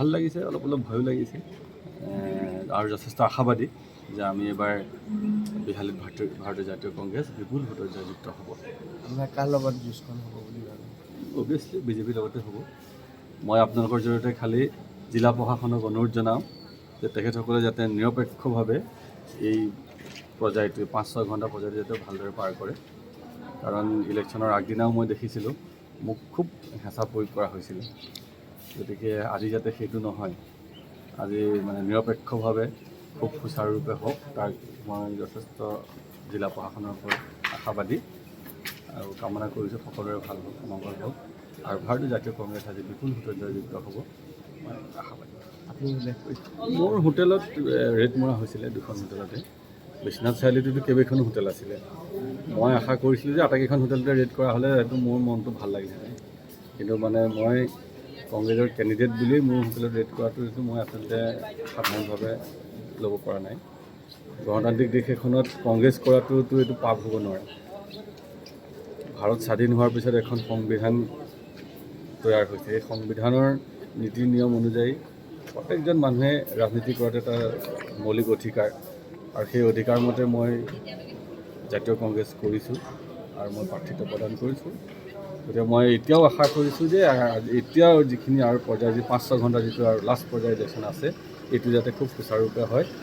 ভাল লাগিছে, অলপ অলপ ভয়ো লাগিছে আৰু যথেষ্ট আশাবাদী যে আমি এবাৰ বিহালীত ভাৰতীয় জাতীয় কংগ্ৰেছ বিপুল ভোটৰ জয়যুক্ত হ'ব। আপোনাৰ কাৰ লগত যুঁজখন হ'ব বুলি ভাবে? অভিয়াছলি বিজেপিৰ লগতে হ'ব। মই আপোনালোকৰ জৰিয়তে খালী জিলা প্ৰশাসনক অনুৰোধ জনাওঁ যে তেখেতসকলে যাতে নিৰপেক্ষভাৱে এই পৰ্যায়টো 5-6 ঘণ্টা পৰ্যায়টো যাতে ভালদৰে পাৰ কৰে। কাৰণ ইলেকশ্যনৰ আগদিনাও মই দেখিছিলোঁ মোক খুব হেঁচা প্ৰয়োগ কৰা হৈছিল। গতিকে আজি যাতে সেইটো নহয়, আজি মানে নিৰপেক্ষভাৱে খুব সুচাৰুৰূপে হওক, তাক মই যথেষ্ট জিলা প্ৰশাসনৰ ওপৰত আশাবাদী আৰু কামনা কৰিছোঁ সকলোৰে ভাল হওক, মংগল হওক আৰু ভাৰতীয় জাতীয় কংগ্ৰেছ আজি বিপুল ভোটৰ জয়যুক্ত হ'ব মই আশাবাদী। আপুনি উল্লেখ কৰিছে মোৰ হোটেলত ৰেড মৰা হৈছিলে, 2খন হোটেলতে। বিশ্বনাথ চাৰিআলিটোতো কেইবাখনো হোটেল আছিলে। মই আশা কৰিছিলোঁ যে আটাইকেইখন হোটেলতে ৰেড কৰা হ'লে হয়তো মোৰ মনটো ভাল লাগিছিলে, কিন্তু মানে মই কংগ্ৰেছৰ কেণ্ডিডেট বুলিয়েই মোৰ হোটেলত ৰেড কৰাটো এইটো মই আচলতে সাধাৰণভাৱে ল'ব পৰা নাই। গণতান্ত্ৰিক দেশ এখনত কংগ্ৰেছ কৰাটোতো এইটো পাপ হ'ব নোৱাৰে। ভাৰত স্বাধীন হোৱাৰ পিছত এখন সংবিধান তৈয়াৰ হৈছে। এই সংবিধানৰ নীতি নিয়ম অনুযায়ী প্ৰত্যেকজন মানুহে ৰাজনীতি কৰাটো এটা মৌলিক অধিকাৰ আৰু সেই অধিকাৰ মতে মই জাতীয় কংগ্ৰেছ কৰিছোঁ আৰু মই প্ৰাৰ্থিত্ব প্ৰদান কৰিছোঁ। গতিকে মই এতিয়াও আশা কৰিছোঁ যে এতিয়াও যিখিনি আৰু পৰ্যায় যি 5-6 ঘণ্টা যিটো আৰু লাষ্ট পৰ্যায়ৰ ইলেকশ্যন আছে, এইটো যাতে খুব সুচাৰুৰূপে হয়।